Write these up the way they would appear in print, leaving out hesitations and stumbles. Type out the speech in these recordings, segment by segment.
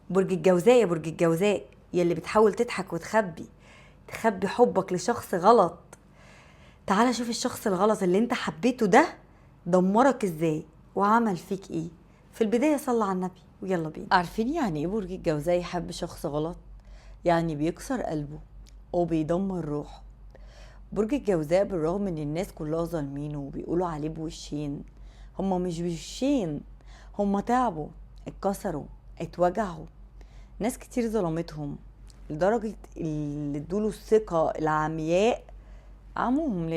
برج الجوزاء، يا برج الجوزاء يلي بتحاول تضحك تخبي حبك لشخص غلط. تعال شوف الشخص الغلط اللي انت حبيته ده دمرك ازاي وعمل فيك ايه. في البداية صلى على النبي ويلا بينا. عارفين يعني ايه برج الجوزاء يحب شخص غلط؟ يعني بيكسر قلبه وبيدمر روحه. برج الجوزاء بالرغم ان الناس كلها ظالمينه وبيقولوا عليه بوشين، هما مش بوشين، هما تعبوا، اتكسروا، اتوجعوا. ناس كتير ظلمتهم لدرجة اللي ادوله الثقة العمياء عموهم.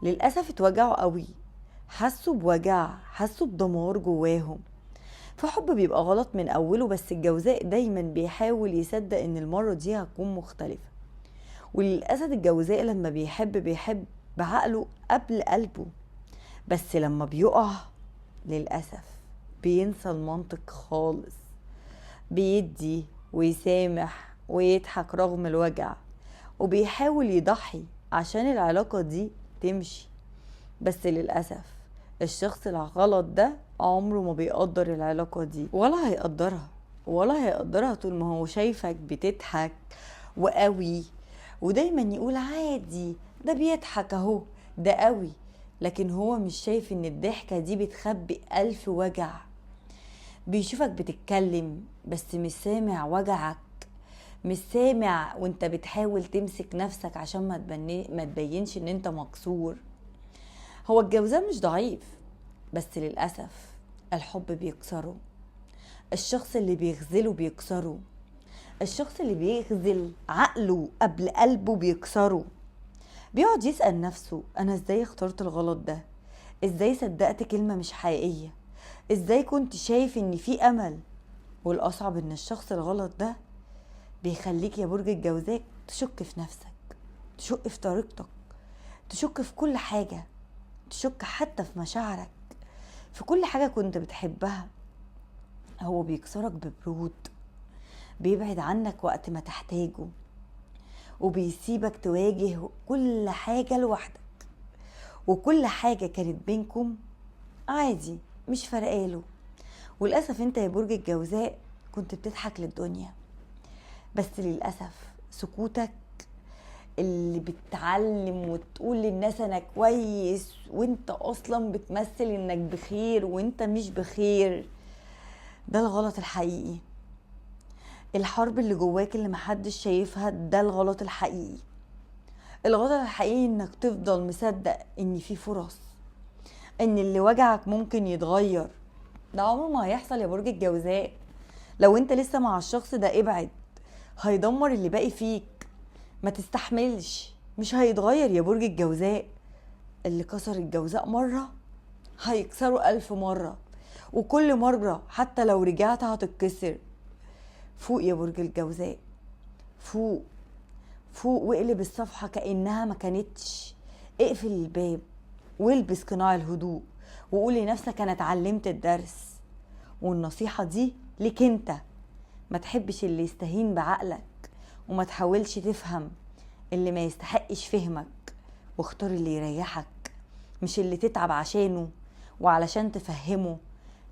للأسف اتوجعوا قوي، حسوا بوجع، حسوا بدمار جواهم. فحب بيبقى غلط من أوله، بس الجوزاء دايما بيحاول يصدق ان المرة دي هتكون مختلفة. وللأسف الجوزاء لما بيحب بعقله قبل قلبه، بس لما بيقع للأسف بينسى المنطق خالص، بيدي ويسامح ويضحك رغم الوجع، وبيحاول يضحي عشان العلاقة دي تمشي. بس للأسف الشخص الغلط ده عمره ما بيقدر العلاقة دي ولا هيقدرها طول ما هو شايفك بتضحك وقوي، ودايما يقول عادي ده بيضحك اهو ده قوي، لكن هو مش شايف ان الضحكة دي بتخبي ألف وجع. بيشوفك بتتكلم بس مش سامع وجعك، مش سامع وانت بتحاول تمسك نفسك عشان ما تبينش ان انت مكسور. هو الجوزاء مش ضعيف، بس للأسف الحب بيكسره. الشخص اللي بيغزله بيكسره، الشخص اللي بيغزل عقله قبل قلبه بيكسره. بيقعد يسأل نفسه انا ازاي اخترت الغلط ده، ازاي صدقت كلمة مش حقيقية، ازاي كنت شايف ان في امل. والاصعب ان الشخص الغلط ده بيخليك يا برج الجوزاء تشك في نفسك، تشك في طريقتك، تشك في كل حاجة، تشك حتى في مشاعرك، في كل حاجة كنت بتحبها. هو بيكسرك ببرود، بيبعد عنك وقت ما تحتاجه، وبيسيبك تواجه كل حاجة لوحدك، وكل حاجة كانت بينكم عادي مش فارقاله. وللأسف انت يا برج الجوزاء كنت بتضحك للدنيا، بس للأسف سكوتك اللي بتعلم وتقول للناس انا كويس وانت اصلا بتمثل انك بخير وانت مش بخير، ده الغلط الحقيقي. الحرب اللي جواك اللي محدش شايفها ده الغلط الحقيقي. الغلط الحقيقي انك تفضل مصدق ان في فرص، ان اللي وجعك ممكن يتغير. ده عمره ما هيحصل يا برج الجوزاء. لو انت لسه مع الشخص ده ابعد، هيدمر اللي باقي فيك. ما تستحملش، مش هيتغير يا برج الجوزاء. اللي كسر الجوزاء مرة هيكسره 1000 مرة، وكل مرة حتى لو رجعت هتتكسر. فوق يا برج الجوزاء، فوق فوق واقلب الصفحة كأنها ما كانتش. اقفل الباب والبس قناع الهدوء وقول لنفسك انا اتعلمت الدرس. والنصيحة دي ليك انت، ما تحبش اللي يستهين بعقلك، وما تحاولش تفهم اللي ما يستحقش فهمك، واختار اللي يريحك مش اللي تتعب عشانه وعلشان تفهمه.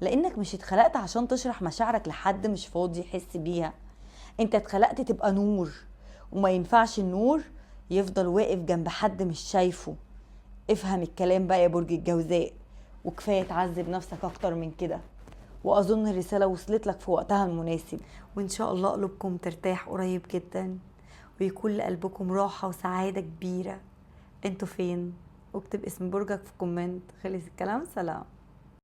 لانك مش اتخلقت عشان تشرح مشاعرك لحد مش فاضي يحس بيها، انت اتخلقت تبقى نور، وما ينفعش النور يفضل واقف جنب حد مش شايفه. افهم الكلام بقى يا برج الجوزاء، وكفاية تعذب نفسك اكتر من كده. واظن الرسالة وصلت لك في وقتها المناسب، وان شاء الله قلوبكم ترتاح قريب جدا، ويكون لقلبكم راحة وسعادة كبيرة. انتوا فين؟ واكتب اسم برجك في كومنت. خلص الكلام، سلام.